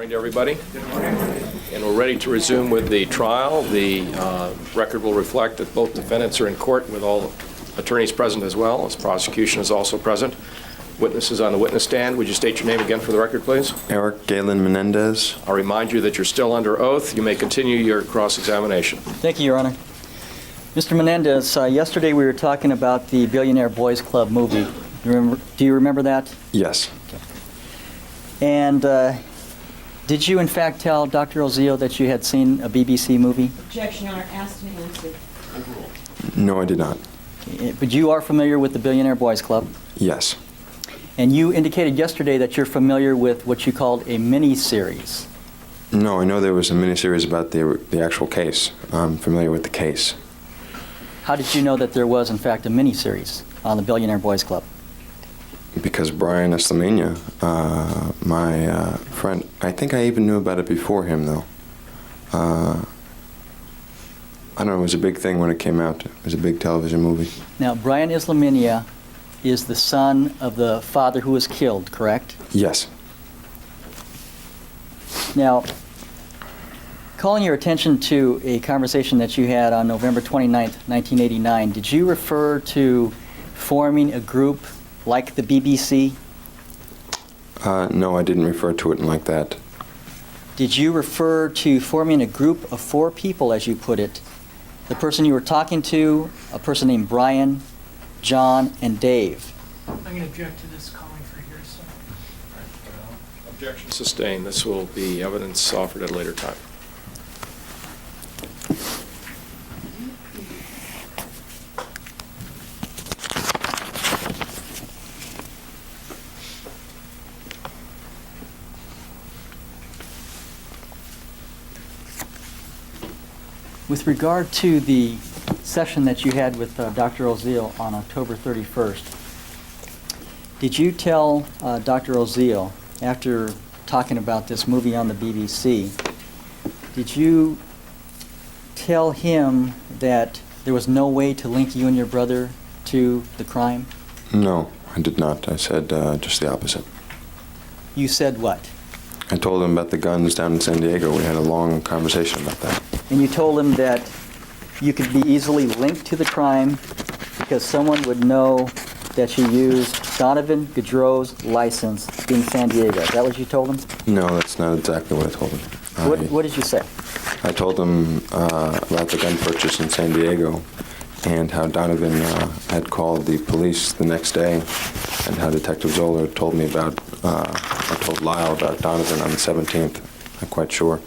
Morning to everybody. Good morning. And we're ready to resume with the trial. The record will reflect that both defendants are in court with all attorneys present as well, as prosecution is also present. Witnesses on the witness stand. Would you state your name again for the record, please? Erik Menendez. I'll remind you that you're still under oath. You may continue your cross-examination. Thank you, Your Honor. Mr. Menendez, yesterday we were talking about the Billionaire Boys Club movie. Do you remember that? Yes. Okay. And did you in fact tell Dr. Ozio that you had seen a BBC movie? Objection, Your Honor. Asked and answered. No, I did not. Okay. But you are familiar with the Billionaire Boys Club? Yes. And you indicated yesterday that you're familiar with what you called a mini-series. No, I know there was a miniseries about the actual case. I'm familiar with the case. How did you know that there was in fact a mini-series on the Billionaire Boys Club? Because Brian Eslamania, my friend, I think I even knew about it before him, though. I don't know, it was a big thing when it came out. It was a big television movie. Now, Brian Eslamania is the son of the father who was killed, correct? Yes. Now, calling your attention to a conversation that you had on November 29th, 1989, did you refer to forming a group like the BBC? No, I didn't refer to it like that. Did you refer to forming a group of 4 people, as you put it? The person you were talking to, a person named Brian, John, and Dave. I'm going to object to this calling for hearsay. Objection sustained. This will be evidence offered at a later time. With regard to the session that you had with Dr. Ozio on October 31st, did you tell Dr. Ozio, after talking about this movie on the BBC, did you tell him that there was no way to link you and your brother to the crime? No, I did not. I said just the opposite. You said what? I told him about the guns down in San Diego. We had a long conversation about that. And you told him that you could be easily linked to the crime because someone would know that you used Donovan Gaudreau's license in San Diego. Is that what you told him? No, that's not exactly what I told him. What did you say? I told him about the gun purchase in San Diego and how Donovan had called the police the next day and how Detective Zoller told me about, I told Lyle about Donovan on the 17th, I'm quite sure,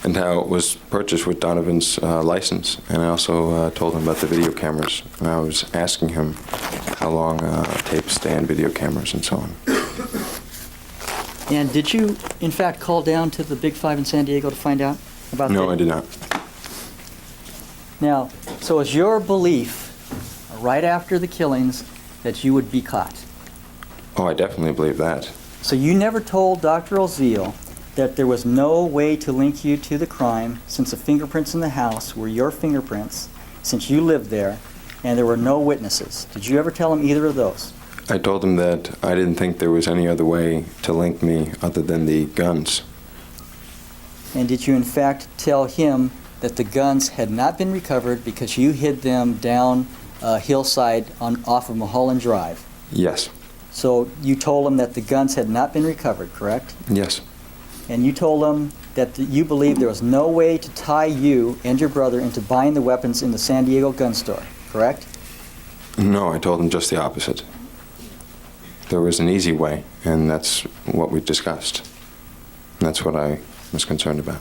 and how it was purchased with Donovan's license. And I also told him about the video cameras. And I was asking him how long tapes stay on video cameras and so on. And did you, in fact, call down to the Big Five in San Diego to find out about that? No, I did not. Now, so is your belief, right after the killings, that you would be caught? Oh, I definitely believe that. So you never told Dr. Ozio that there was no way to link you to the crime since the fingerprints in the house were your fingerprints, since you lived there, and there were no witnesses. Did you ever tell him either of those? I told him that I didn't think there was any other way to link me other than the guns. And did you in fact tell him that the guns had not been recovered because you hid them down a hillside off of Mulholland Drive? Yes. So you told him that the guns had not been recovered, correct? Yes. And you told him that you believed there was no way to tie you and your brother into buying the weapons in the San Diego gun store, correct? No, I told him just the opposite. There was an easy way, and that's what we discussed. And that's what I was concerned about.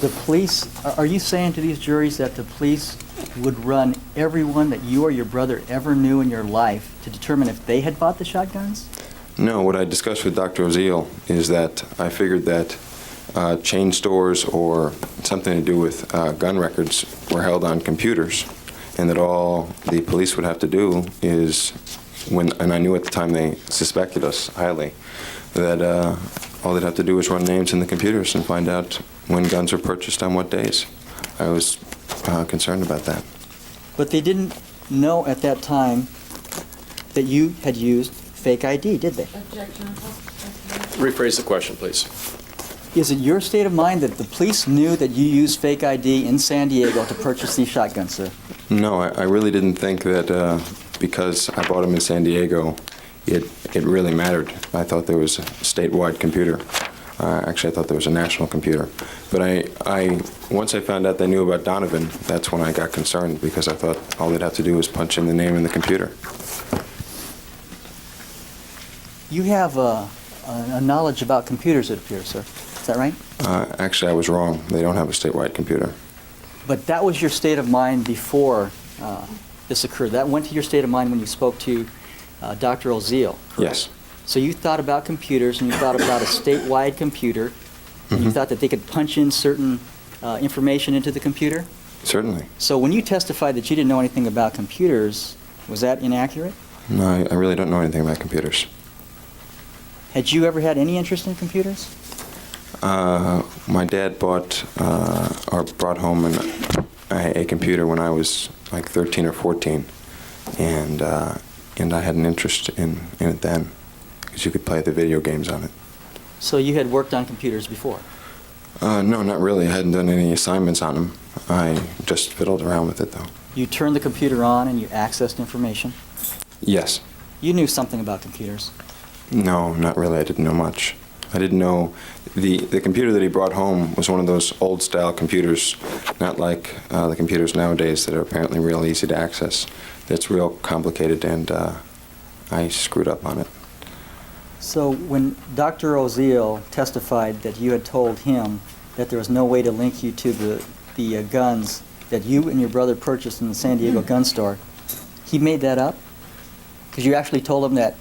The police, are you saying to these juries that the police would run everyone that you or your brother ever knew in your life to determine if they had bought the shotguns? No, what I discussed with Dr. Ozil is that I figured that chain stores or something to do with gun records were held on computers, and that all the police would have to do is, and I knew at the time they suspected us highly, that all they'd have to do is run names in the computers and find out when guns were purchased on what days. I was concerned about that. But they didn't know at that time that you had used fake ID, did they? Objection. Rephrase the question, please. Is it your state of mind that the police knew that you used fake ID in San Diego to purchase these shotguns, sir? No, I really didn't think that because I bought them in San Diego, it really mattered. I thought there was a statewide computer. Actually, I thought there was a national computer. But once I found out they knew about Donovan, that's when I got concerned, because I thought all they'd have to do was punch in the name in the computer. You have a knowledge about computers, it appears, sir. Is that right? Actually, I was wrong. They don't have a statewide computer. But that was your state of mind before this occurred. That went to your state of mind when you spoke to Dr. Oziel, correct? Yes. So you thought about computers, and you thought about a statewide computer, and you thought that they could punch in certain information into the computer? Certainly. So when you testified that you didn't know anything about computers, was that inaccurate? No, I really don't know anything about computers. Had you ever had any interest in computers? My dad brought home a computer when I was like 13 or 14, and I had an interest in it then, because you could play the video games on it. So you had worked on computers before? No, not really. I hadn't done any assignments on them. I just fiddled around with it, though. You turned the computer on and you accessed information? Yes. You knew something about computers? No, not really. I didn't know much. I didn't know the computer that he brought home was one of those old-style computers, not like the computers nowadays that are apparently real easy to access. That's real complicated, and I screwed up on it. So when Dr. Oziel testified that you had told him that there was no way to link you to the guns that you and your brother purchased in the San Diego gun store, he made that up? Because you actually told him that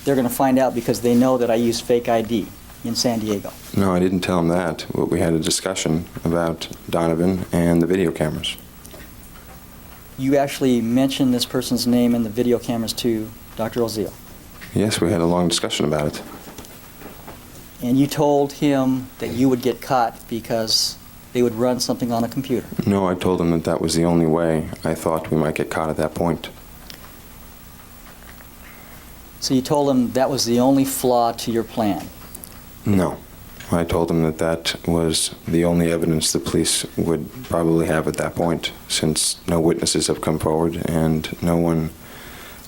they're going to find out because they know that I used fake ID in San Diego. No, I didn't tell him that. We had a discussion about Donovan and the video cameras. You actually mentioned this person's name and the video cameras to Dr. Oziel. Yes, we had a long discussion about it. And you told him that you would get caught because they would run something on a computer. No, I told him that that was the only way I thought we might get caught at that point. So you told him that was the only flaw to your plan. No. I told him that that was the only evidence the police would probably have at that point, since no witnesses have come forward and no one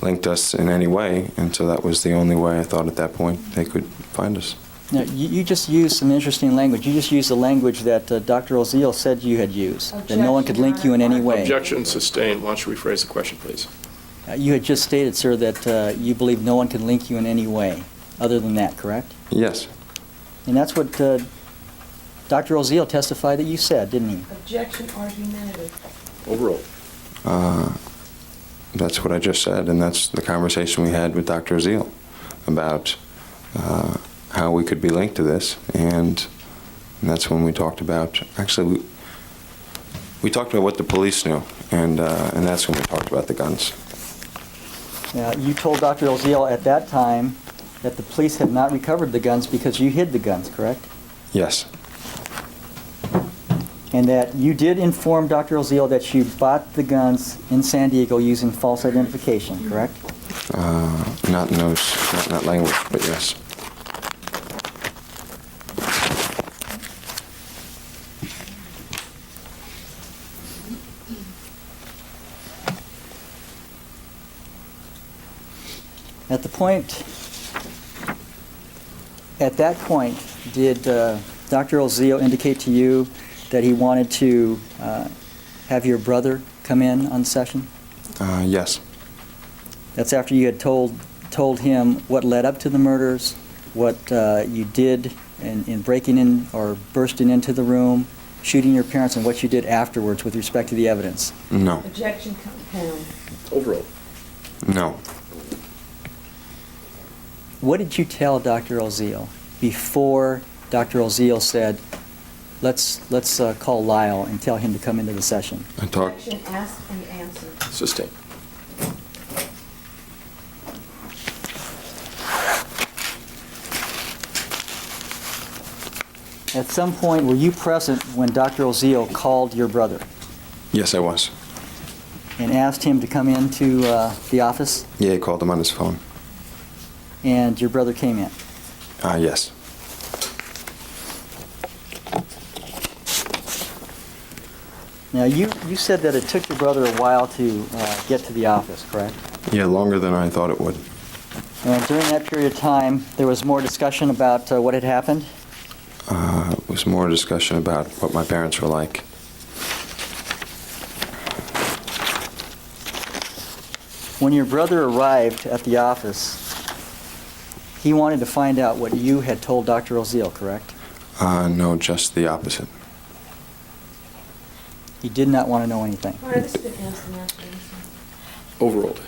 linked us in any way, and so that was the only way I thought at that point they could find us. Now, you just used some interesting language. You just used the language that Dr. Oziel said you had used, that no one could link you in any way. Objection sustained. Why don't you rephrase the question, please? You had just stated, sir, that you believe no one can link you in any way other than that, correct? Yes. And that's what Dr. Oziel testified that you said, didn't he? Objection argumentative. Overruled. That's what I just said, and that's the conversation we had with Dr. Oziel about how we could be linked to this, and that's when we talked about, actually, we talked about what the police knew, and that's when we talked about the guns. Now, you told Dr. Oziel at that time that the police had not recovered the guns because you hid the guns, correct? Yes. And that you did inform Dr. Oziel that you bought the guns in San Diego using false identification, correct? Not in that language, but yes. At that point, did Dr. Oziel indicate to you that he wanted to have your brother come in on session? Yes. That's after you had told him what led up to the murders, what you did in breaking in or bursting into the room, shooting your parents, and what you did afterwards with respect to the evidence. No. Objection compound. Overruled. No. What did you tell Dr. Oziel before Dr. Oziel said, let's call Lyle and tell him to come into the session? I talked. Objection asked and answered. Sustained. At some point, were you present when Dr. Oziel called your brother Yes, I was. and asked him to come into the office, Yeah, he called him on his phone. and your brother came in? Yes. Now, you said that it took your brother a while to get to the office, correct? Yeah, longer than I thought it would. And during that period of time, there was more discussion about what had happened? It was more discussion about what my parents were like. When your brother arrived at the office, he wanted to find out what you had told Dr. Oziel, correct? No, just the opposite. He did not want to know anything. All right, this has been asked and answered. Overruled.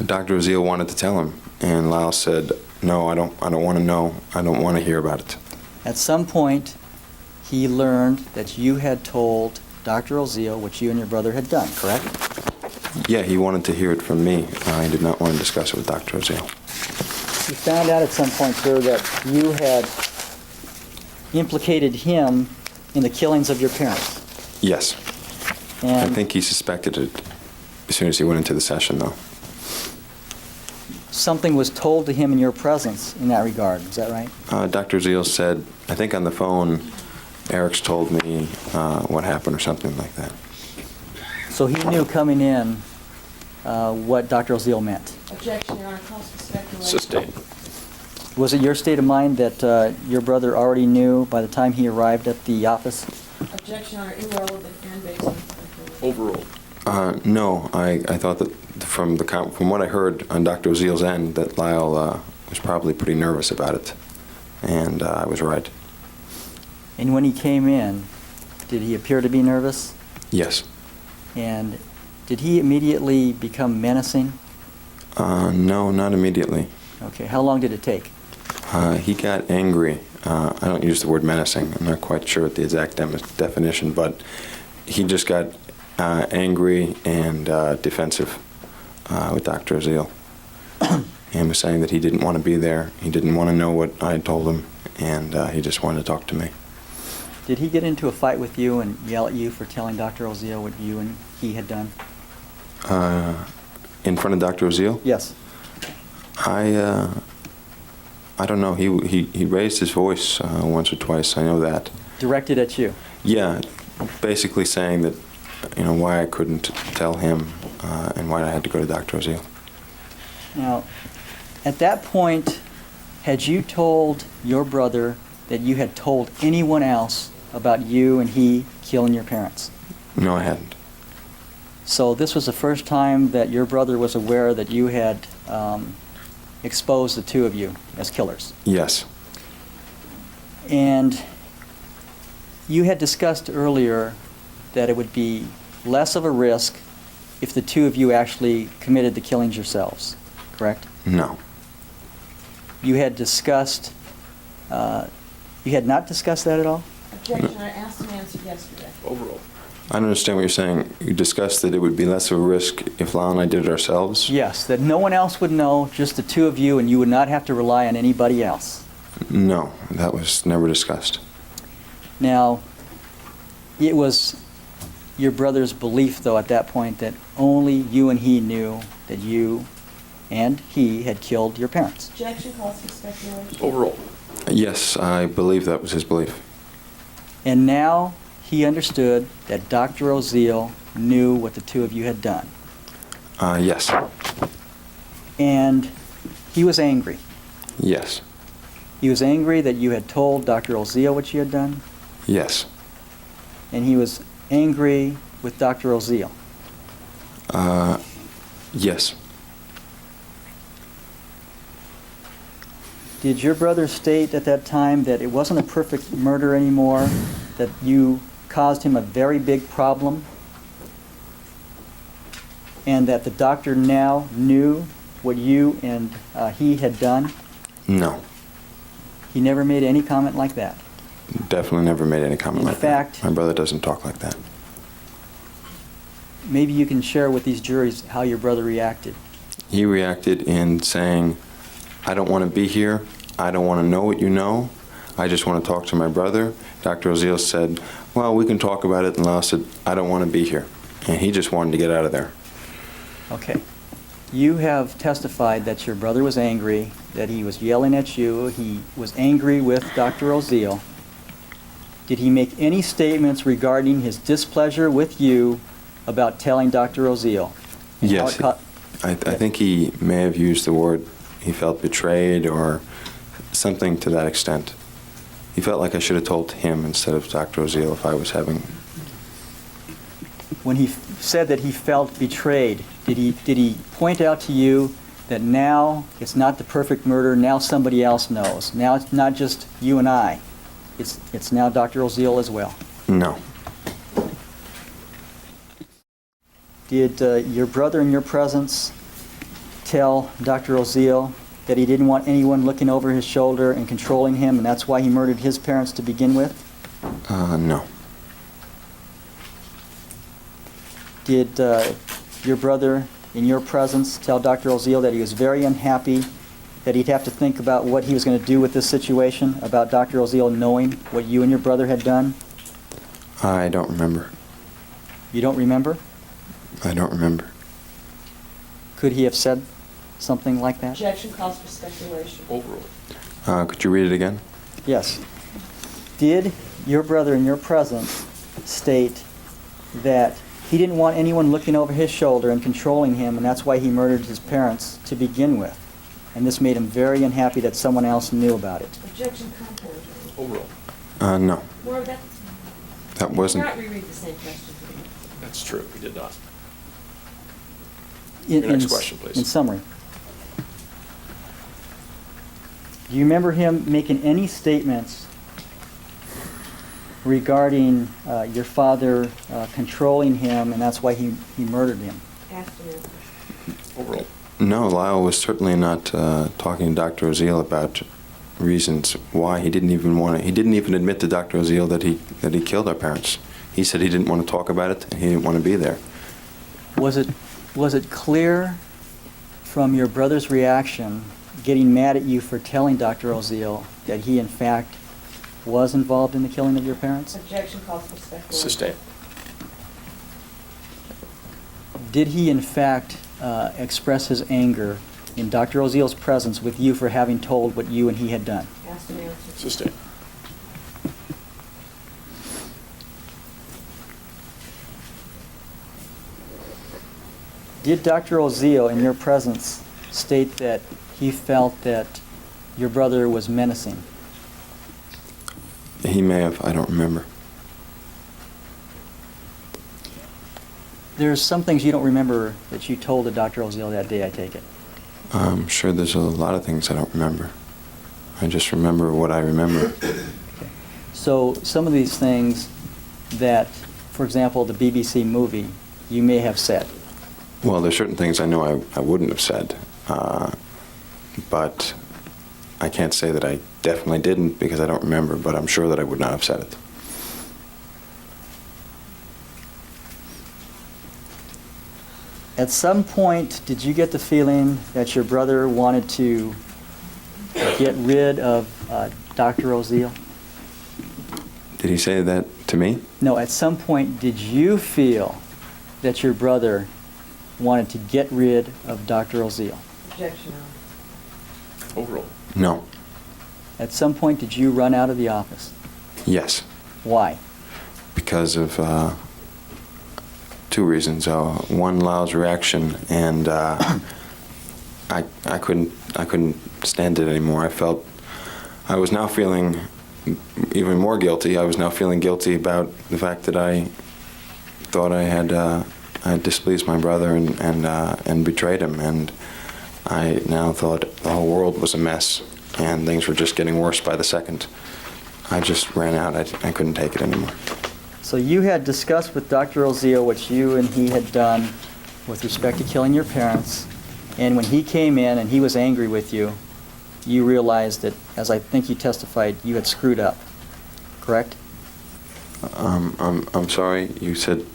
Dr. Oziel wanted to tell him, and Lyle said, "No, I don't want to know. I don't want to hear about it." At some point, he learned that you had told Dr. Oziel what you and your brother had done, correct? Yeah, he wanted to hear it from me. I did not want to discuss it with Dr. Oziel. You found out at some point, sir, that you had implicated him in the killings of your parents. Yes. I And think he suspected it as soon as he went into the session, though. something was told to him in your presence in that regard. Is that right? Dr. Oziel said, I think on the phone, Erik's told me what happened or something like that. So he knew coming in what Dr. Oziel meant. Objection, Your Honor, calls for speculation. Sustained. Was it your state of mind that your brother already knew by the time he arrived at the office? Objection, Your Honor, irrelevant and based on speculation. Overruled. No, I thought that from what I heard on Dr. Oziel's end, that Lyle was probably pretty nervous about it, and I was right. And when he came in, did he appear to be nervous? Yes. And did he immediately become menacing? No, not immediately. Okay, how long did it take? He got angry. I don't use the word menacing. I'm not quite sure what the exact definition, but he just got angry and defensive with Dr. Oziel. And was saying that he didn't want to be there. He didn't want to know what I had told him, and he just wanted to talk to me. Did he get into a fight with you and yell at you for telling Dr. Oziel what you and he had done? In front of Dr. Oziel? Yes. I don't know. He raised his voice once or twice. I know that. Directed at you? Yeah, basically saying that, why I couldn't tell him and why I had to go to Dr. Oziel. Now, at that point, had you told your brother that you had told anyone else about you and he killing your parents? No, I hadn't. So this was the first time that your brother was aware that you had exposed the two of you as killers. Yes. And you had discussed earlier that it would be less of a risk if the two of you actually committed the killings yourselves, correct? No. You had discussed, you had not discussed that at all? Objection, I asked and answered yesterday. Overruled. I don't understand what you're saying. You discussed that it would be less of a risk if Lyle and I did it ourselves? Yes, that no one else would know, just the two of you, and you would not have to rely on anybody else. No, that was never discussed. Now, it was your brother's belief, though, at that point, that only you and he knew that you and he had killed your parents. Objection, calls for speculation. Overruled. Yes, I believe that was his belief. And now he understood that Dr. Oziel knew what the two of you had done. Yes. And he was angry. Yes. He was angry that you had told Dr. Oziel what you had done, Yes. and he was angry with Dr. Oziel. Yes. Did your brother state at that time that it wasn't a perfect murder anymore, that you caused him a very big problem, and that the doctor now knew what you and he had done? No. He never made any comment like that. Definitely never made any comment In like fact- that. My brother doesn't talk like that. Maybe you can share with these juries how your brother reacted. He reacted in saying, I don't want to be here. I don't want to know what you know. I just want to talk to my brother. Dr. Oziel said, well, we can talk about it. And Lyle said, I don't want to be here. And he just wanted to get out of there. Okay. You have testified that your brother was angry that he was yelling at you, he was angry with Dr. Oziel. Did he make any statements regarding his displeasure with you about telling Dr. Oziel? And how Yes, it co- I think he may have used the word he felt betrayed or something to that extent. He felt like I should have told him instead of Dr. Oziel if I was having... When he said that he felt betrayed, did he point out to you that now it's not the perfect murder, now somebody else knows? Now it's not just you and I. It's now Dr. Oziel as well. No. Did your brother in your presence tell Dr. Oziel that he didn't want anyone looking over his shoulder and controlling him, and that's why he murdered his parents to begin with? No. Did your brother in your presence tell Dr. Oziel that he was very unhappy, that he'd have to think about what he was going to do with this situation, about Dr. Oziel knowing what you and your brother had done? I don't remember. You don't remember? I don't remember. Could he have said something like that? Objection calls for speculation. Overruled. Could you read it again? Yes. Did your brother in your presence state that he didn't want anyone looking over his shoulder and controlling him, and that's why he murdered his parents to begin with? And this made him very unhappy that someone else knew about it. Objection compounded. Overruled. No. More of that. That wasn't... Not reread the same question to me. That's true, we did not. In- Your next in- question, please. In summary, do you remember him making any statements regarding your father controlling him, and that's why he murdered him? Asked and answered. Overruled. No, Lyle was certainly not talking to Dr. Oziel about reasons why he didn't even want to. He didn't even admit to Dr. Oziel that he killed our parents. He said he didn't want to talk about it and he didn't want to be there. Was it clear from your brother's reaction, getting mad at you for telling Dr. Oziel, that he in fact was involved in the killing of your parents? Objection calls for speculation. Sustained. Did he in fact express his anger in Dr. Oziel's presence with you for having told what you and he had done? Asked and answered. Sustained. Did Dr. Oziel in your presence state that he felt that your brother was menacing? He may have, I don't remember. There's some things you don't remember that you told to Dr. Oziel that day, I take it. I'm sure there's a lot of things I don't remember. I just remember what I remember. So some of these things that, for example, the BBC movie, you may have said. Well, there's certain things I know I wouldn't have said, but I can't say that I definitely didn't because I don't remember, but I'm sure that I would not have said it. At some point, did you get the feeling that your brother wanted to get rid of Dr. Oziel? Did he say that to me? No, at some point, did you feel that your brother wanted to get rid of Dr. Oziel? Objection. Overruled. No. At some point, did you run out of the office? Yes. Why? Because of two reasons. One, Lyle's reaction, and I couldn't stand it anymore. I was now feeling even more guilty. I was now feeling guilty about the fact that I thought I had displeased my brother and betrayed him, and I now thought the whole world was a mess and things were just getting worse by the second. I just ran out. I couldn't take it anymore. So you had discussed with Dr. Oziel what you and he had done with respect to killing your parents, and when he came in and he was angry with you, you realized that, as I think you testified, you had screwed up, correct? I'm sorry. You said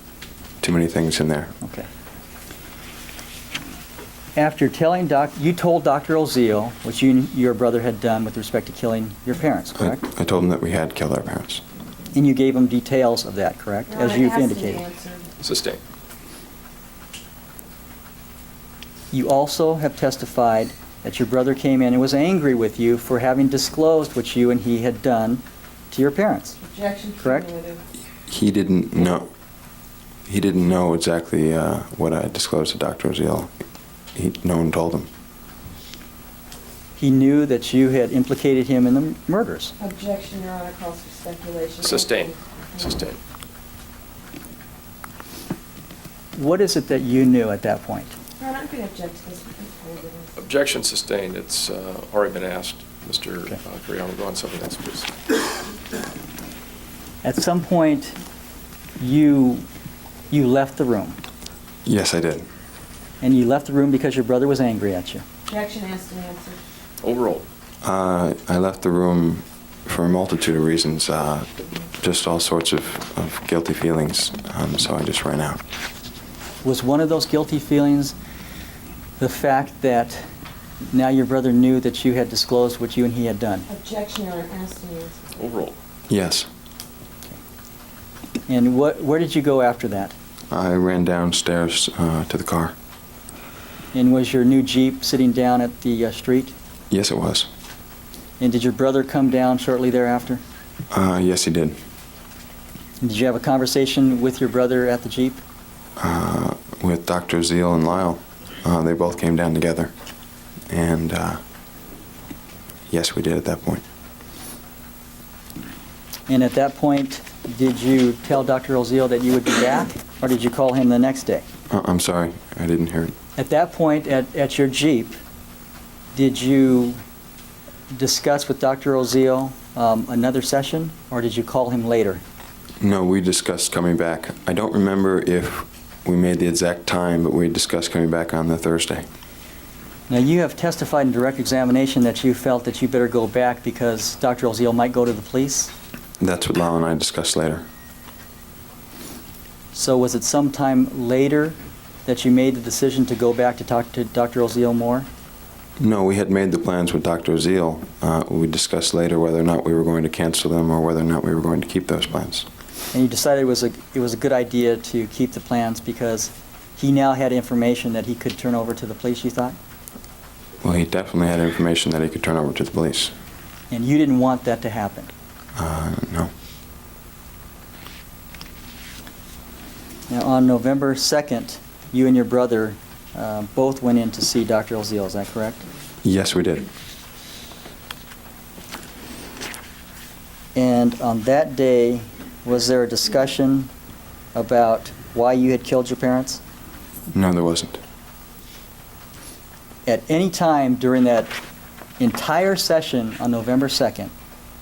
too many things in there. Okay. After telling you told Dr. Oziel what you and your brother had done with respect to killing your parents, correct? I told him that we had killed our parents. And you gave him details of that, correct? Your As Honor, you've asked and indicated. answered. Sustained. You also have testified that your brother came in and was angry with you for having disclosed what you and he had done to your parents. Objection Correct. cumulative. He didn't know. He didn't know exactly what I disclosed to Dr. Oziel. No one told him. He knew that you had implicated him in the murders. Objection, Your Honor, calls for speculation. Sustained. Sustained. What is it that you knew at that point? Your Honor, I'm going to object to this. Because Objection sustained. It's already been asked. Mr. Okay. Carriano, go on something else, please. At some point, you left the room. Yes, I did. And you left the room because your brother was angry at you. Objection asked and answered. Overruled. I left the room for a multitude of reasons, just all sorts of guilty feelings, so I just ran out. Was one of those guilty feelings the fact that now your brother knew that you had disclosed what you and he had done? Objection, Your Honor, asked and answered. Overruled. Yes. And where did you go after that? I ran downstairs to the car. And was your new Jeep sitting down at the street? Yes, it was. And did your brother come down shortly thereafter? Yes, he did. And did you have a conversation with your brother at the Jeep? With Dr. Zeal and Lyle. They both came down together. And yes, we did at that point. And at that point, did you tell Dr. Oziel that you would be back? Or did you call him the next day? I'm sorry, I didn't hear it. At that point, at your Jeep, did you discuss with Dr. Oziel another session, or did you call him later? No, we discussed coming back. I don't remember if we made the exact time, but we discussed coming back on the Thursday. Now, you have testified in direct examination that you felt that you better go back because Dr. Oziel might go to the police. That's what Lyle and I discussed later. So was it sometime later that you made the decision to go back to talk to Dr. Oziel more? No, we had made the plans with Dr. Zeal. We discussed later whether or not we were going to cancel them or whether or not we were going to keep those plans. And you decided it was a good idea to keep the plans because he now had information that he could turn over to the police, you thought? Well, he definitely had information that he could turn over to the police. And you didn't want that to happen? No. Now, on November 2nd, you and your brother both went in to see Dr. Oziel, is that correct? Yes, we did. And on that day, was there a discussion about why you had killed your parents? No, there wasn't. At any time during that entire session on November 2nd,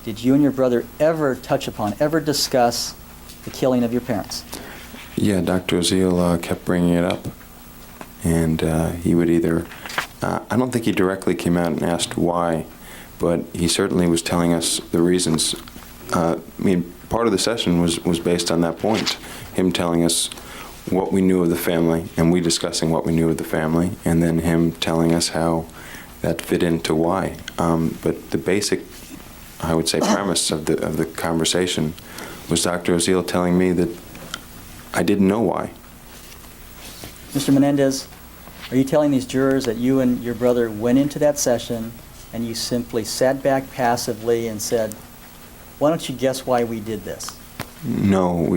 did you and your brother ever touch upon, ever discuss the killing of your parents? Yeah, Dr. Zeal kept bringing it up. And he would either, I don't think he directly came out and asked why, but he certainly was telling us the reasons. Part of the session was based on that point, him telling us what we knew of the family, and we discussing what we knew of the family, and then him telling us how that fit into why. But the basic, I would say, premise of the conversation was Dr. Oziel telling me that I didn't know why. Mr. Menendez, are you telling these jurors that you and your brother went into that session and you simply sat back passively and said, why don't you guess why we did this? No,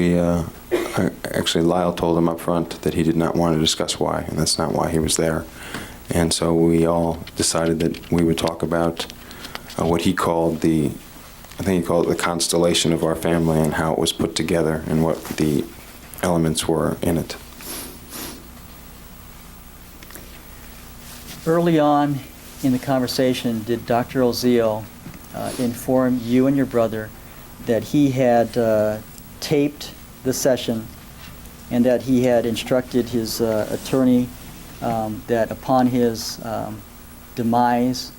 actually Lyle told him up front that he did not want to discuss why, and that's not why he was there. And so we all decided that we would talk about what he called I think he called it the constellation of our family and how it was put together and what the elements were in it. Early on in the conversation, did Dr. Oziel inform you and your brother that he had taped the session and that he had instructed his attorney that upon his demise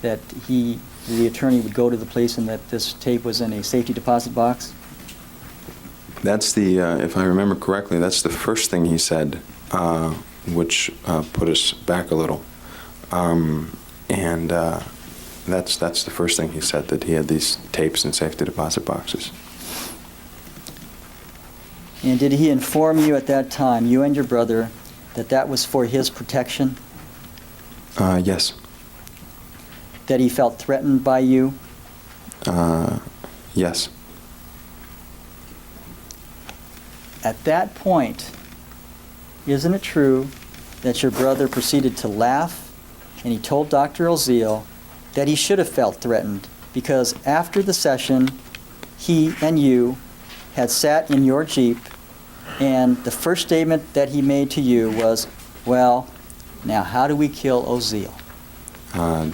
that the attorney would go to the police and that this tape was in a safety deposit box? That's if I remember correctly, that's the first thing he said, which put us back a little. And that's the first thing he said, that he had these tapes in safety deposit boxes. And did he inform you at that time, you and your brother, that that was for his protection? Yes. that he felt threatened by you? Yes. At that point, isn't it true that your brother proceeded to laugh and he told Dr. Oziel that he should have felt threatened because after the session, he and you had sat in your Jeep and the first statement that he made to you was, well, now how do we kill Oziel?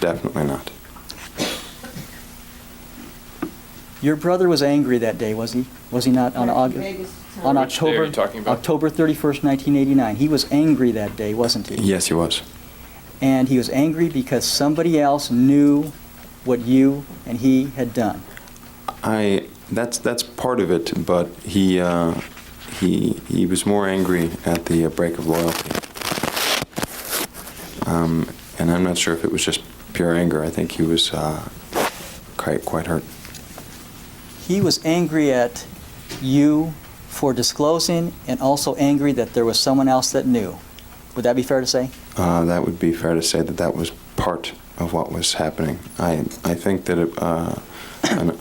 Definitely not. Your brother was angry that day, was he? Was he not? On Vegas to on tell Which day are October you talking about? October 31st, 1989. He was angry that day, wasn't he? Yes, he was. And he was angry because somebody else knew what you and he had done. That's part of it, but he was more angry at the break of loyalty. And I'm not sure if it was just pure anger. I think he was quite hurt. He was angry at you for disclosing and also angry that there was someone else that knew. Would that be fair to say? That would be fair to say that was part of what was happening. I think that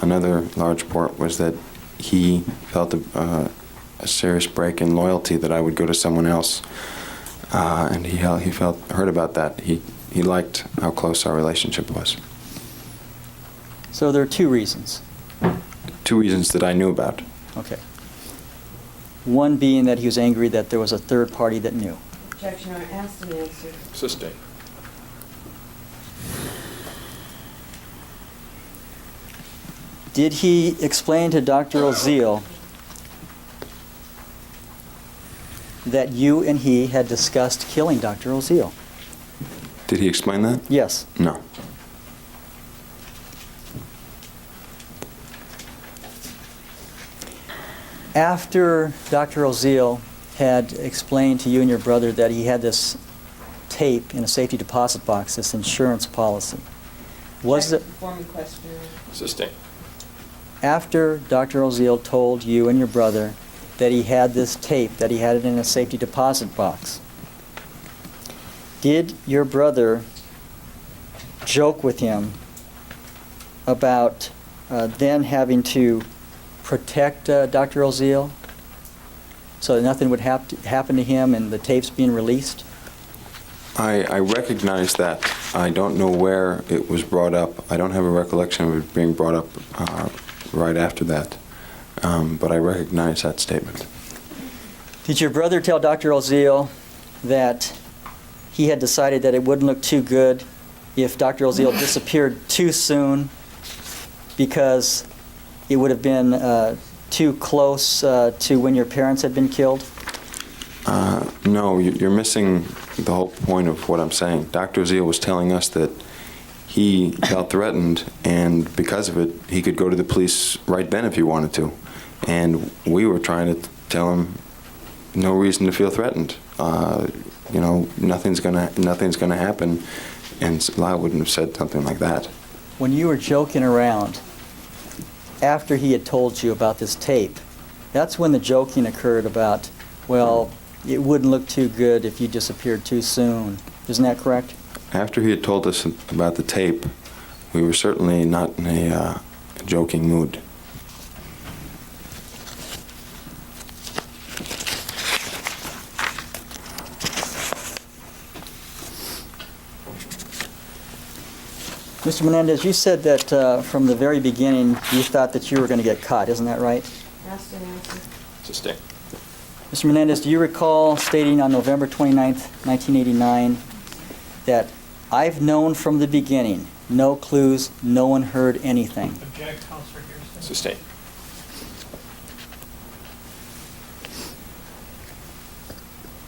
another large part was that he felt a serious break in loyalty, that I would go to someone else, and he felt hurt about that. He liked how close our relationship was. So there are two reasons. Two reasons that I knew about. Okay. One being that he was angry that there was a third party that knew. Objection, Your Honor, asked and answered. Sustained. Did he explain to Dr. Oziel that you and he had discussed killing Dr. Oziel? Did he explain that? Yes. No. After Dr. Oziel had explained to you and your brother that he had this tape in a safety deposit box, this insurance policy, was it Before me question, Your Honor. Sustained. after Dr. Oziel told you and your brother that he had this tape, that he had it in a safety deposit box, did your brother joke with him about then having to protect Dr. Oziel so that nothing would happen to him and the tapes being released? I recognize that. I don't know where it was brought up. I don't have a recollection of it being brought up right after that. But I recognize that statement. Did your brother tell Dr. Oziel that he had decided that it wouldn't look too good if Dr. Oziel disappeared too soon because it would have been too close to when your parents had been killed? No, you're missing the whole point of what I'm saying. Dr. Oziel was telling us that he felt threatened, and because of it, he could go to the police right then if he wanted to. And we were trying to tell him no reason to feel threatened. Nothing's gonna happen, and Lyle wouldn't have said something like that. When you were joking around, after he had told you about this tape, that's when the joking occurred about, well, it wouldn't look too good if you disappeared too soon. Isn't that correct? After he had told us about the tape, we were certainly not in a joking mood. Mr. Menendez, you said that from the very beginning you thought that you were going to get caught. Isn't that right? Asked and answered. Sustained. Mr. Menendez, do you recall stating on November 29th, 1989, that I've known from the beginning, no clues, no one heard anything? Object, Counselor Hairston. Sustained.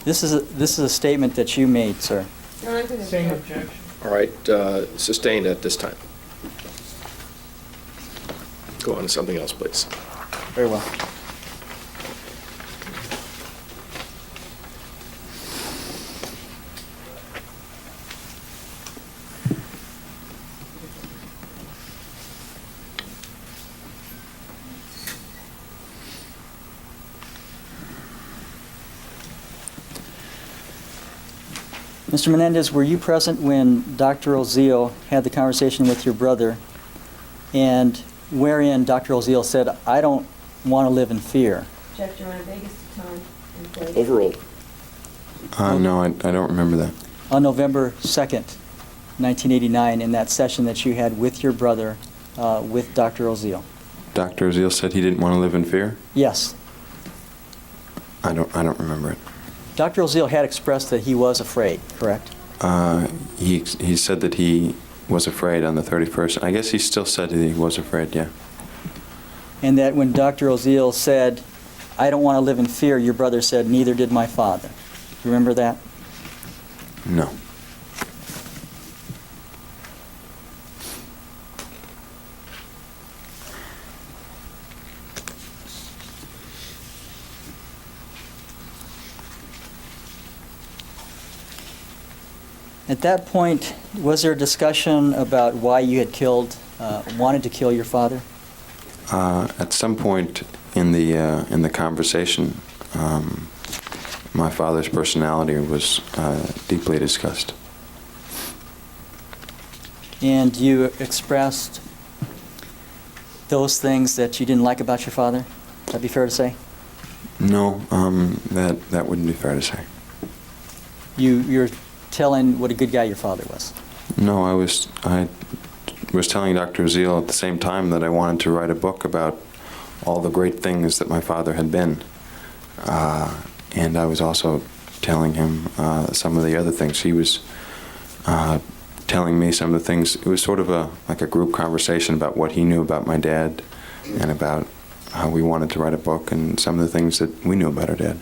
This is a statement that you made, sir. Your Honor, I'm going to Same object. objection. All right, sustained at this time. Go on to something else, please. Very well. Mr. Menendez, were you present when Dr. Oziel had the conversation with your brother, and wherein Dr. Oziel said, "I don't want to live in fear"? Object, Your Honor. Vegas to time and place. Overruled. No, I don't remember that. On November 2nd, 1989, in that session that you had with your brother, with Dr. Oziel? Dr. Oziel said he didn't want to live in fear? Yes. I don't remember it. Dr. Oziel had expressed that he was afraid, correct? He said that he was afraid on the 31st. I guess he still said that he was afraid, yeah. And that when Dr. Oziel said, "I don't want to live in fear," your brother said, "Neither did my father." Remember that? No. At that point, was there a discussion about why you had wanted to kill your father? At some point in the conversation, my father's personality was deeply discussed. And you expressed those things that you didn't like about your father? Would that be fair to say? No, that wouldn't be fair to say. You're telling what a good guy your father was. No, I was telling Dr. Oziel at the same time that I wanted to write a book about all the great things that my father had been. And I was also telling him some of the other things. He was telling me some of the things. It was sort of like a group conversation about what he knew about my dad and about how we wanted to write a book and some of the things that we knew about our dad.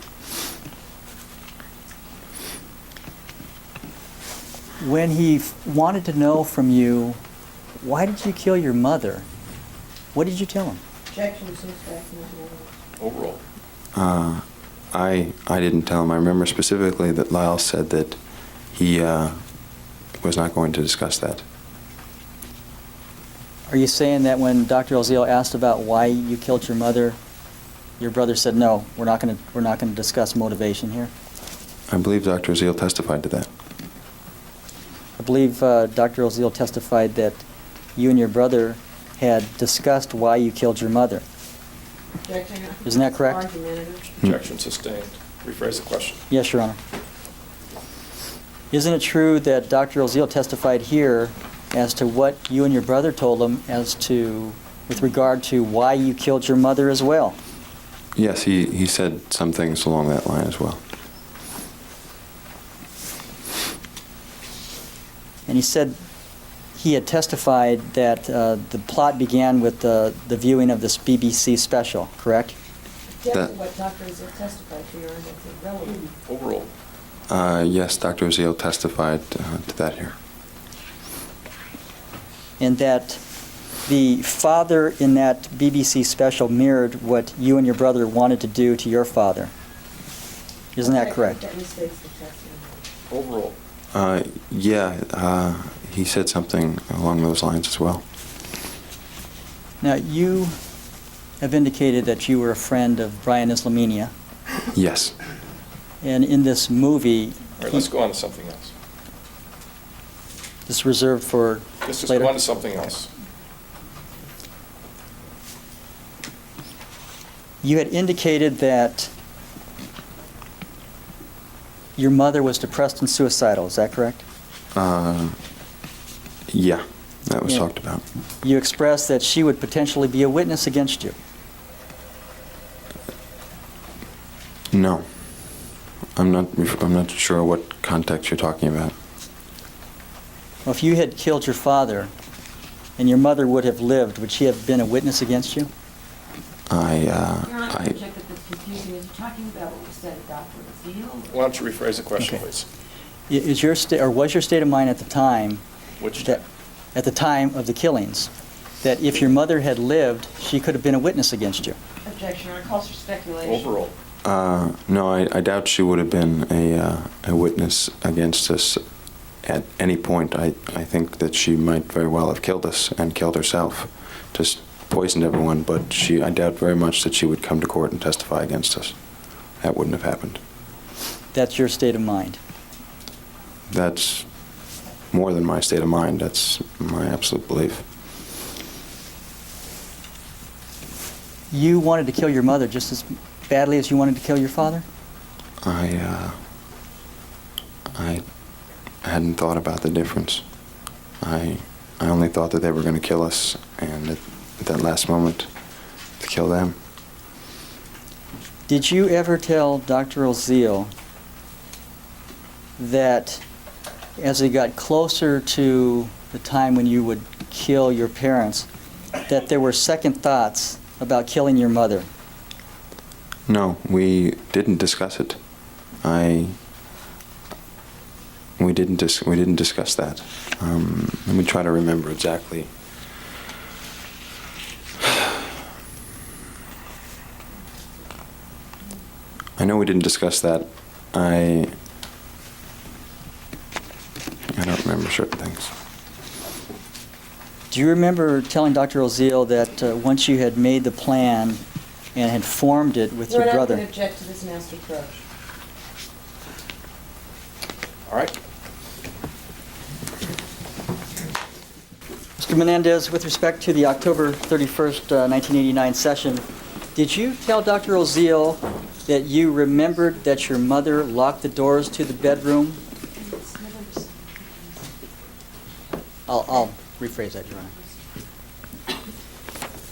When he wanted to know from you, why did you kill your mother? What did you tell him? Objection, since back in the Overruled. I didn't tell him. I remember specifically that Lyle said that he was not going to discuss that. Are you saying that when Dr. Oziel asked about why you killed your mother, your brother said, "No, we're not going to discuss motivation here"? I believe Dr. Oziel testified to that. I believe Dr. Oziel testified that you and your brother had discussed why you killed your mother. Objection, Your Honor. Isn't that correct? Argumentative. Objection sustained. Rephrase the question. Yes, Your Honor. Isn't it true that Dr. Oziel testified here as to what you and your brother told him with regard to why you killed your mother as well? Yes, he said some things along that line as well. And he said he had testified that the plot began with the viewing of this BBC special, correct? Object That- to what Dr. Oziel testified to, Your Honor. That's irrelevant. Overruled. Yes, Dr. Oziel testified to that here. And that the father in that BBC special mirrored what you and your brother wanted to do to your father. Isn't that Objection, correct? That misstates the testimony. Overruled. Yeah, he said something along those lines as well. Now, you have indicated that you were a friend of Brian Islamenia, Yes. and in this movie, All right, let's go on to something else. this is reserved for Let's just later. go on to something else. You had indicated that your mother was depressed and suicidal, is that correct? Yeah, that was Yeah. talked about. You expressed that she would potentially be a witness against you. No. I'm not sure what context you're talking about. Well, if you had killed your father and your mother would have lived, would she have been a witness against you? Your Honor, I object that that's confusing. Is he talking about what was said at Dr. Oziel? Why don't you rephrase the question, Okay. please? Was your state of mind at the time, Which that, at the time of the killings, that if your mother had lived, she could have been a witness against you? Objection, Your Honor. Calls for speculation. Overruled. No, I doubt she would have been a witness against us at any point. I think that she might very well have killed us and killed herself, just poisoned everyone, but I doubt very much that she would come to court and testify against us. That wouldn't have happened. That's your state of mind. That's more than my state of mind. That's my absolute belief. You wanted to kill your mother just as badly as you wanted to kill your father? I hadn't thought about the difference. I only thought that they were going to kill us, and at that last moment, to kill them. Did you ever tell Dr. Oziel that as it got closer to the time when you would kill your parents, that there were second thoughts about killing your mother? No, we didn't discuss it. We didn't discuss that. Let me try to remember exactly. I know we didn't discuss that. I don't remember certain things. Do you remember telling Dr. Oziel that once you had made the plan and had formed it with your We're not brother? going to object to this master approach. All right. Mr. Menendez, with respect to the October 31st, 1989 session, did you tell Dr. Oziel that you remembered that your mother locked the doors to the bedroom? I'll rephrase that, Your Honor.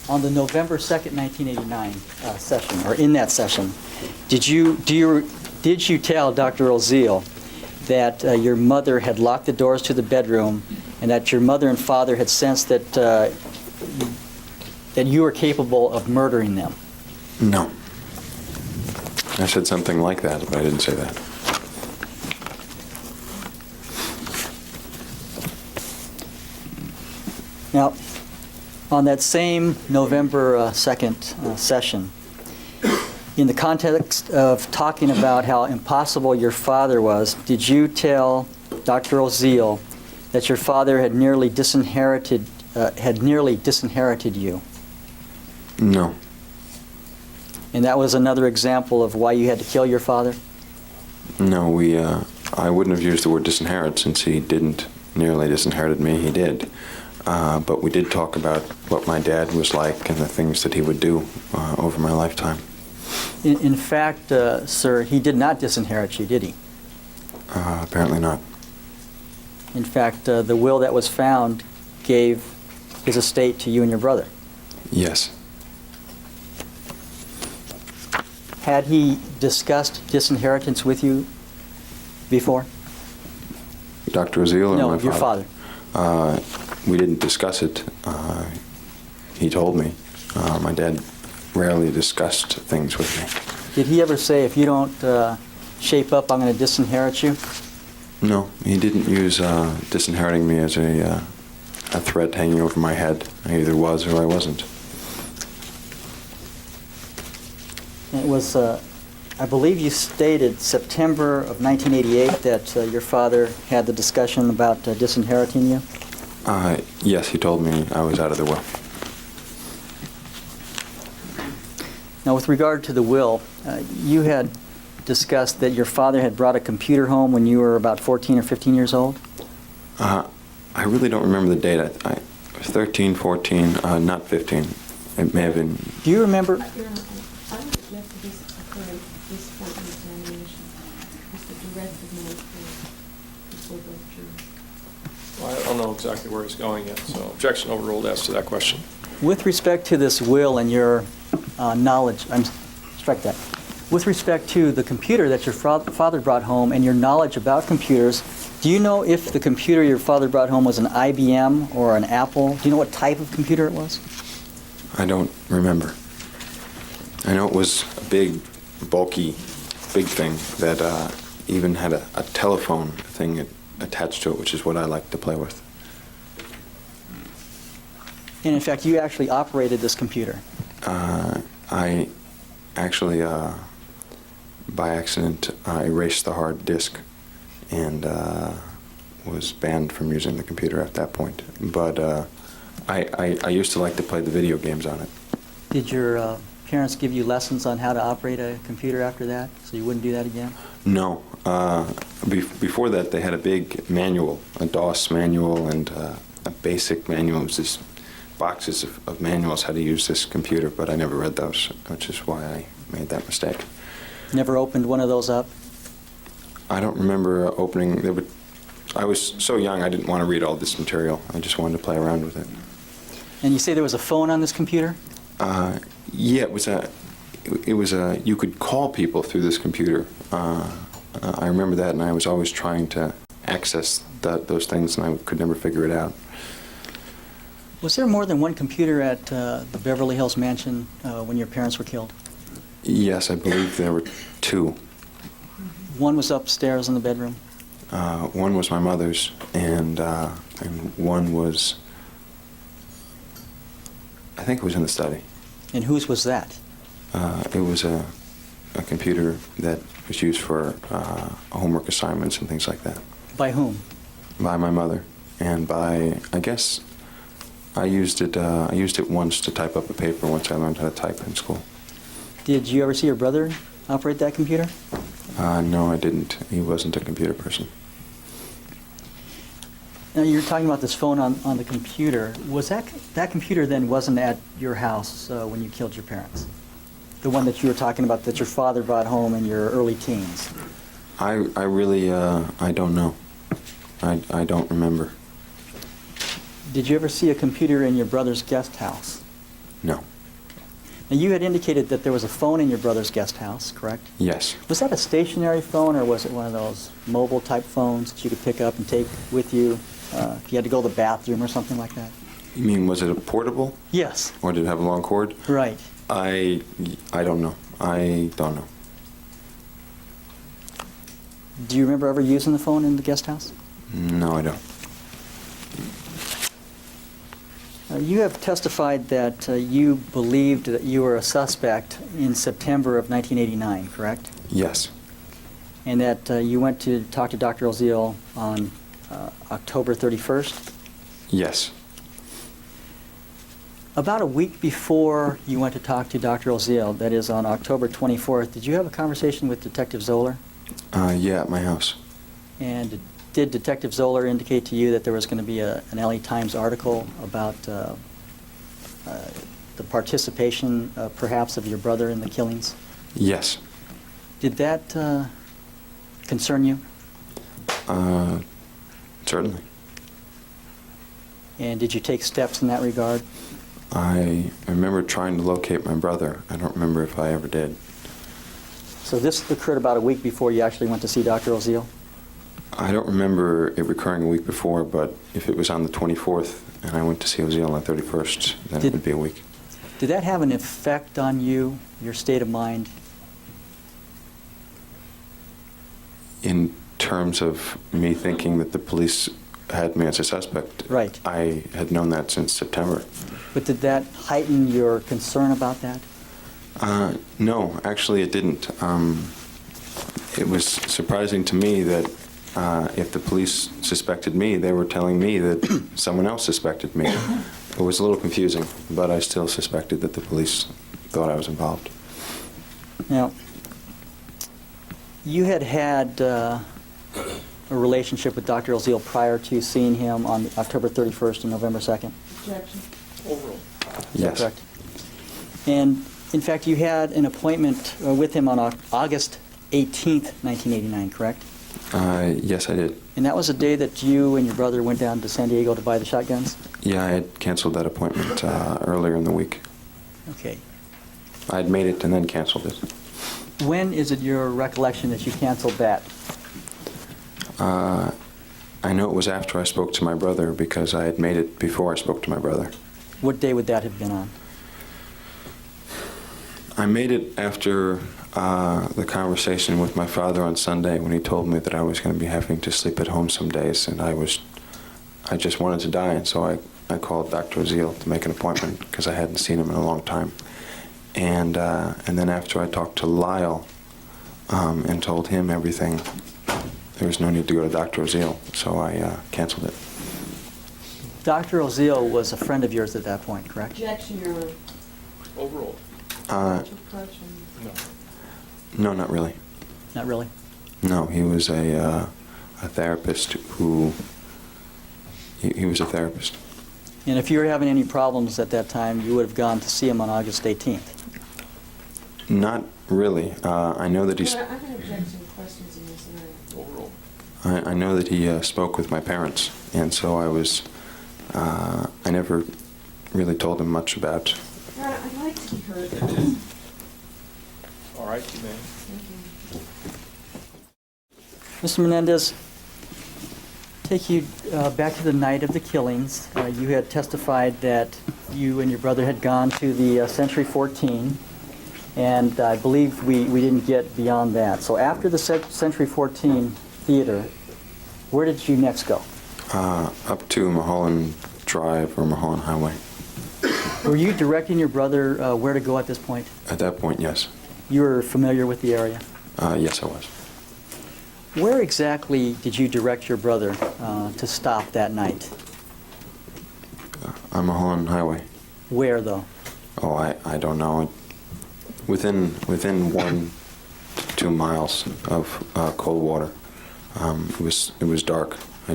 On the November 2nd, 1989 session, or in that session, did you tell Dr. Oziel that your mother had locked the doors to the bedroom and that your mother and father had sensed that that you were capable of murdering them? No. I said something like that, but I didn't say that. Now, on that same November 2nd session, in the context of talking about how impossible your father was, did you tell Dr. Oziel that your father had nearly disinherited you? No. And that was another example of why you had to kill your father? No, I wouldn't have used the word disinherit since he didn't nearly disinherited me. He did. But we did talk about what my dad was like and the things that he would do over my lifetime. In fact, sir, he did not disinherit you, did he? Apparently not. In fact, the will that was found gave his estate to you and your brother. Yes. Had he discussed disinheritance with you before? Dr. Oziel or No, my your father. We didn't discuss it. He told me. My dad rarely discussed things with me. Did he ever say, if you don't shape up, I'm going to disinherit you? No, he didn't use disinheriting me as a threat hanging over my head. I either was or I wasn't. It was, I believe you stated September of 1988 that your father had the discussion about disinheriting you? Yes, he told me I was out of the will. Now, with regard to the will, you had discussed that your father had brought a computer home when you were about 14 or 15 years old? I really don't remember the date. I was 13, 14, not 15. It may have been. Do you remember? Your Honor, I would object to this occurring this point in examination. It's the direct administration before both juries. Well, I don't know exactly where he's going yet, so objection overruled as to that question. With respect to this will and your knowledge, strike that. With respect to the computer that your father brought home and your knowledge about computers, do you know if the computer your father brought home was an IBM or an Apple? Do you know what type of computer it was? I don't remember. I know it was a big, bulky, big thing that even had a telephone thing attached to it, which is what I like to play with. And in fact, you actually operated this computer. I actually, by accident, erased the hard disk and was banned from using the computer at that point. But I used to like to play the video games on it. Did your parents give you lessons on how to operate a computer after that, so you wouldn't do that again? No. Before that, they had a big manual, a DOS manual, and a basic manual. It was just boxes of manuals how to use this computer, but I never read those, which is why I made that mistake. Never opened one of those up? I don't remember opening. I was so young, I didn't want to read all this material. I just wanted to play around with it. And you say there was a phone on this computer? Yeah, it was a. You could call people through this computer. I remember that, and I was always trying to access those things, and I could never figure it out. Was there more than one computer at the Beverly Hills mansion when your parents were killed? Yes, I believe there were two. One was upstairs in the bedroom? One was my mother's, and one was, I think it was in the study. And whose was that? It was a computer that was used for homework assignments and things like that. By whom? By my mother, and by, I guess, I used it once to type up a paper once I learned how to type in school. Did you ever see your brother operate that computer? No, I didn't. He wasn't a computer person. Now, you're talking about this phone on the computer. Was that computer then wasn't at your house when you killed your parents? The one that you were talking about that your father brought home in your early teens? I really, I don't know. I don't remember. Did you ever see a computer in your brother's guest house? No. Now, you had indicated that there was a phone in your brother's guest house, correct? Yes. Was that a stationary phone, or was it one of those mobile-type phones that you could pick up and take with you if you had to go to the bathroom or something like that? You mean, was it a portable? Yes. Or did it have a long cord? Right. I don't know. I don't know. Do you remember ever using the phone in the guest house? No, I don't. You have testified that you believed that you were a suspect in September of 1989, correct? Yes. And that you went to talk to Dr. Oziel on October 31st? Yes. About a week before you went to talk to Dr. Oziel, that is on October 24th, did you have a conversation with Detective Zoller? Yeah, at my house. And did Detective Zoller indicate to you that there was going to be an LA Times article about the participation, perhaps, of your brother in the killings? Yes. Did that concern you? Certainly. And did you take steps in that regard? I remember trying to locate my brother. I don't remember if I ever did. So this occurred about a week before you actually went to see Dr. Oziel? I don't remember it recurring a week before, but if it was on the 24th and I went to see Oziel on the 31st, then it would be a week. Did that have an effect on you, your state of mind? In terms of me thinking that the police had me as a suspect, Right. I had known that since September. But did that heighten your concern about that? No, actually it didn't. It was surprising to me that if the police suspected me, they were telling me that someone else suspected me. It was a little confusing, but I still suspected that the police thought I was involved. Now, you had a relationship with Dr. Oziel prior to seeing him on October 31st and November 2nd? Objection. Overruled. Is that Yes. correct? And, in fact, you had an appointment with him on August 18th, 1989, correct? Yes, I did. And that was the day that you and your brother went down to San Diego to buy the shotguns? Yeah, I had canceled that appointment earlier in the week. Okay. I had made it and then canceled it. When is it your recollection that you canceled that? I know it was after I spoke to my brother because I had made it before I spoke to my brother. What day would that have been on? I made it after the conversation with my father on Sunday when he told me that I was going to be having to sleep at home some days, and I just wanted to die, and so I called Dr. Oziel to make an appointment because I hadn't seen him in a long time. And then after I talked to Lyle and told him everything, there was no need to go to Dr. Oziel, so I canceled it. Dr. Oziel was a friend of yours at that point, correct? Objection, Your Honor. Overruled. Uh, approach and No, not really. Not really? No, he was a therapist who, he was a therapist. And if you were having any problems at that time, you would have gone to see him on August 18th? Not really. I know that he's, Well, I'm going to object to the questions in this area. Overruled. I know that he spoke with my parents, and so I never really told him much about. Your Honor, I'd like to be heard, please. All right, you may. Thank you. Mr. Menendez, take you back to the night of the killings. You had testified that you and your brother had gone to the Century 14, and I believe we didn't get beyond that. So after the Century 14 theater, where did you next go? Up to Mulholland Drive or Mulholland Highway. Were you directing your brother where to go at this point? At that point, yes. You were familiar with the area? Yes, I was. Where exactly did you direct your brother to stop that night? On Mulholland Highway. Where, though? Oh, I don't know. Within 1 to 2 miles of cold water. It was dark. He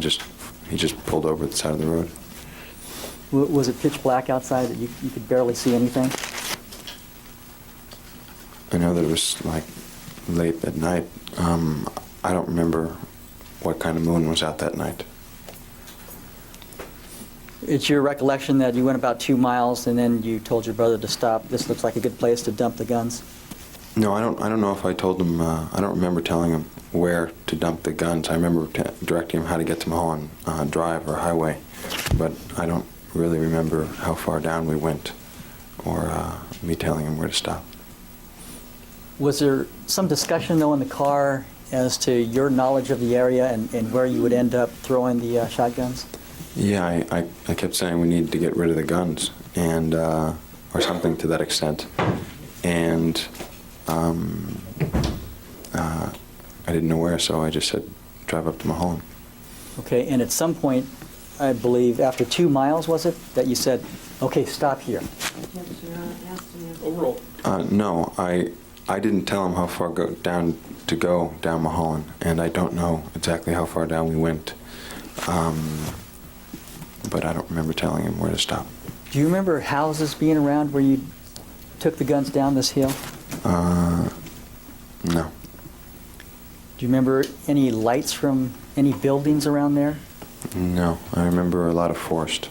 just pulled over at the side of the road. Was it pitch black outside that you could barely see anything? I know that it was like late at night. I don't remember what kind of moon was out that night. It's your recollection that you went about 2 miles and then you told your brother to stop. This looks like a good place to dump the guns. No, I don't know if I told him. I don't remember telling him where to dump the guns. I remember directing him how to get to Mulholland Drive or Highway, but I don't really remember how far down we went or me telling him where to stop. Was there some discussion, though, in the car as to your knowledge of the area and where you would end up throwing the shotguns? Yeah, I kept saying we needed to get rid of the guns, and or something to that extent, and I didn't know where, so I just said drive up to Mulholland. Okay, and at some point, I believe after 2 miles, was it, that you said, okay, stop here? Objection, Your Honor, asked him if- Overruled. No, I didn't tell him how far down Mulholland, and I don't know exactly how far down we went, but I don't remember telling him where to stop. Do you remember houses being around where you took the guns down this hill? No. Do you remember any lights from any buildings around there? No, I remember a lot of forest.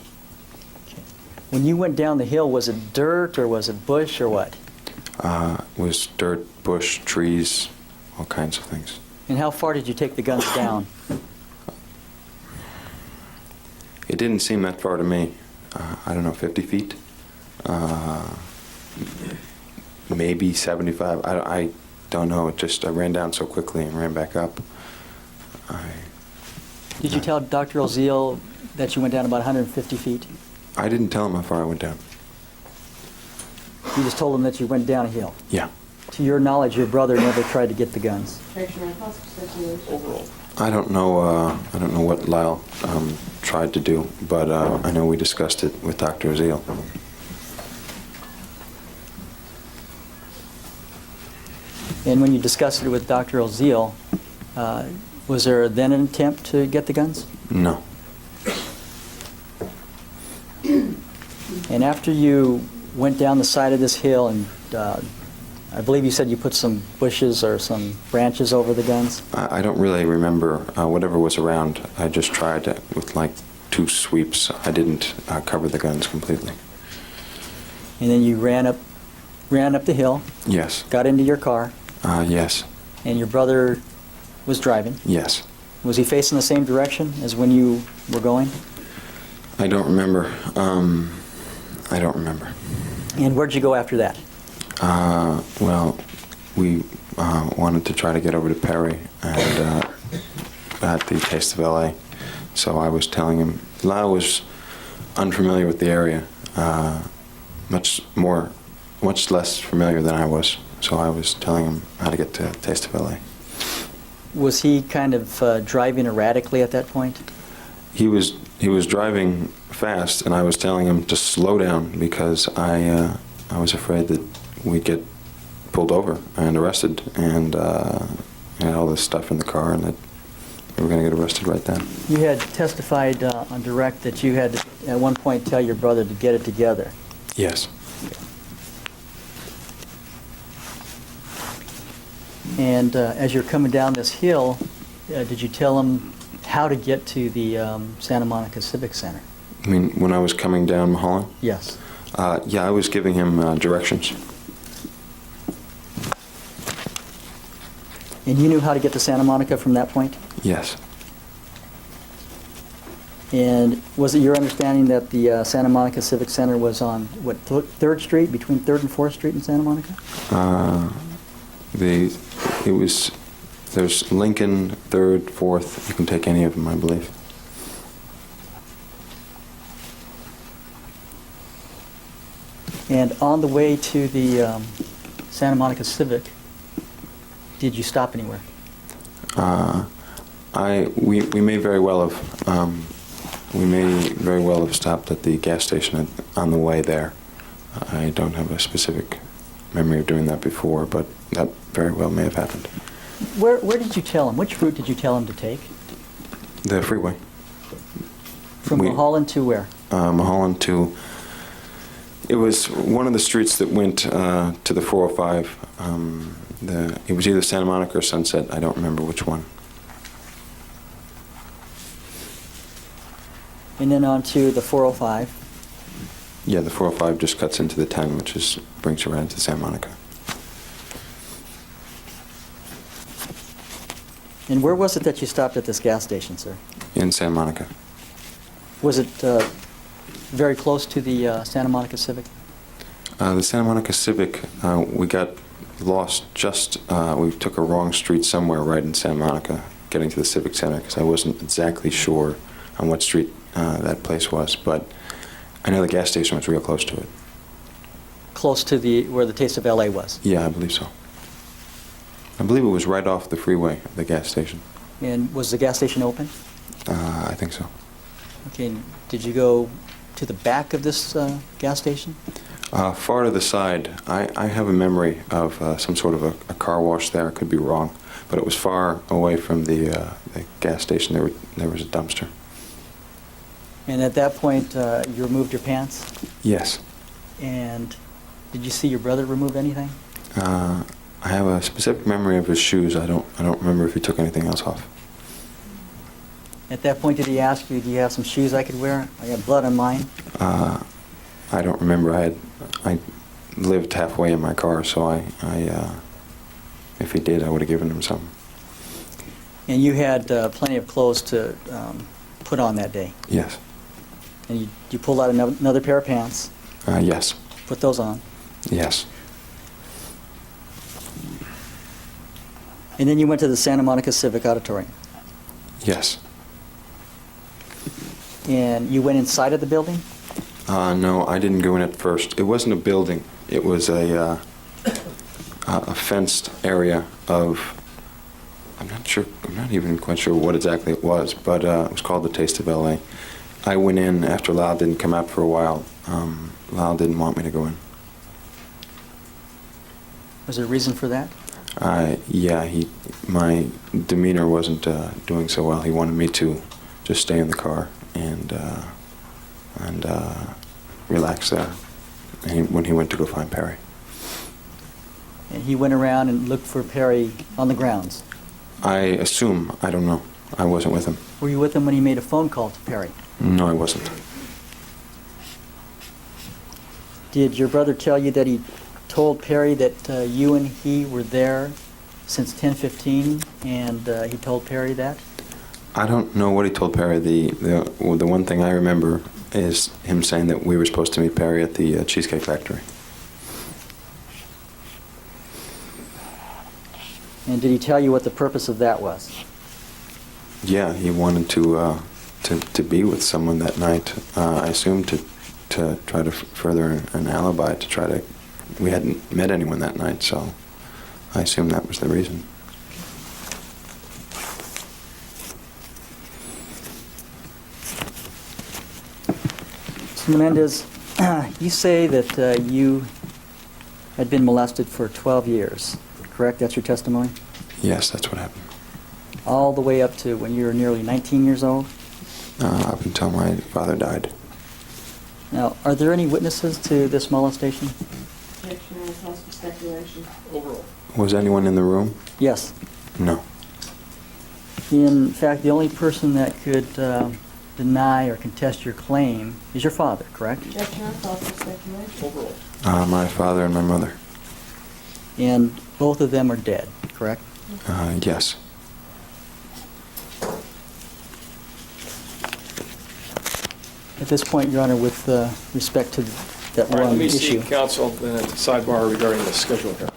When you went down the hill, was it dirt or was it bush or what? It was dirt, bush, trees, all kinds of things. And how far did you take the guns down? It didn't seem that far to me. I don't know, 50 feet? Maybe 75. I don't know. I ran down so quickly and ran back up. Did you tell Dr. Oziel that you went down about 150 feet? I didn't tell him how far I went down. You just told him that you went down a hill. Yeah. To your knowledge, your brother never tried to get the guns. Objection, Your Honor, possible speculation. Overruled. I don't know what Lyle tried to do, but I know we discussed it with Dr. Oziel. And when you discussed it with Dr. Oziel, was there then an attempt to get the guns? No. And after you went down the side of this hill and I believe you said you put some bushes or some branches over the guns? I don't really remember whatever was around. I just tried to, with like 2 sweeps. I didn't cover the guns completely. And then you ran up the hill, Yes. got into your car, Yes. and your brother was driving. Yes. Was he facing the same direction as when you were going? I don't remember. I don't remember. And where'd you go after that? Well, we wanted to try to get over to Perry and at the Taste of LA. So I was telling him, Lyle was unfamiliar with the area, much less familiar than I was. So I was telling him how to get to Taste of LA. Was he kind of driving erratically at that point? He was driving fast, and I was telling him to slow down because I was afraid that we'd get pulled over and arrested, and had all this stuff in the car, and that we were going to get arrested right then. You had testified on direct that you had to, at one point, tell your brother to get it together. Yes. And as you're coming down this hill, did you tell him how to get to the Santa Monica Civic Center? I mean, when I was coming down Mulholland? Yes. Yeah, I was giving him directions. And you knew how to get to Santa Monica from that point? Yes. And was it your understanding that the Santa Monica Civic Center was on, what, 3rd Street, between 3rd and 4th Street in Santa Monica? There's Lincoln, 3rd, 4th. You can take any of them, I believe. And on the way to the Santa Monica Civic, did you stop anywhere? We may very well have stopped at the gas station on the way there. I don't have a specific memory of doing that before, but that very well may have happened. Where did you tell him? Which route did you tell him to take? The freeway. From Mulholland to where? Mulholland to... It was one of the streets that went to the 405. It was either Santa Monica or Sunset. I don't remember which one. And then on to the 405. Yeah, the 405 just cuts into the 10, which brings you right into Santa Monica. And where was it that you stopped at this gas station, sir? In Santa Monica. Was it very close to the Santa Monica Civic? The Santa Monica Civic, we got lost we took a wrong street somewhere right in Santa Monica getting to the Civic Center, because I wasn't exactly sure on what street that place was, but I know the gas station was real close to it. Close to where the Taste of L.A. was? Yeah, I believe so. I believe it was right off the freeway, the gas station. And was the gas station open? I think so. Okay, and did you go to the back of this gas station? Far to the side. I have a memory of some sort of a car wash there. I could be wrong, but it was far away from the gas station. There was a dumpster. And at that point, you removed your pants? Yes. And did you see your brother remove anything? I have a specific memory of his shoes. I don't remember if he took anything else off. At that point, did he ask you, do you have some shoes I could wear? I got blood on mine. I don't remember. I lived halfway in my car, so if he did, I would have given him some. And you had plenty of clothes to put on that day? Yes. And you pulled out another pair of pants? Yes. Put those on? Yes. And then you went to the Santa Monica Civic Auditorium? Yes. And you went inside of the building? No, I didn't go in at first. It wasn't a building. It was a fenced area of... I'm not even quite sure what exactly it was, but it was called the Taste of L.A. I went in after Lyle didn't come out for a while. Lyle didn't want me to go in. Was there a reason for that? Yeah, my demeanor wasn't doing so well. He wanted me to just stay in the car and relax there when he went to go find Perry. And he went around and looked for Perry on the grounds? I assume. I don't know. I wasn't with him. Were you with him when he made a phone call to Perry? No, I wasn't. Did your brother tell you that he told Perry that you and he were there since 10:15, and he told Perry that? I don't know what he told Perry. The one thing I remember is him saying that we were supposed to meet Perry at the Cheesecake Factory. And did he tell you what the purpose of that was? Yeah, he wanted to be with someone that night. I assume to try to further an alibi, we hadn't met anyone that night, so I assume that was the reason. Mr. Menendez, you say that you had been molested for 12 years, correct? That's your testimony? Yes, that's what happened. All the way up to when you were nearly 19 years old? Up until my father died. Now, are there any witnesses to this molestation? Objection on cause for speculation. Overall. Was anyone in the room? Yes. No. In fact, the only person that could deny or contest your claim is your father, correct? Objection on cause for speculation. Overall. My father and my mother. And both of them are dead, correct? Yes. At this point, Your Honor, with respect to that All right, let one me issue. see counsel then at the sidebar regarding the schedule here.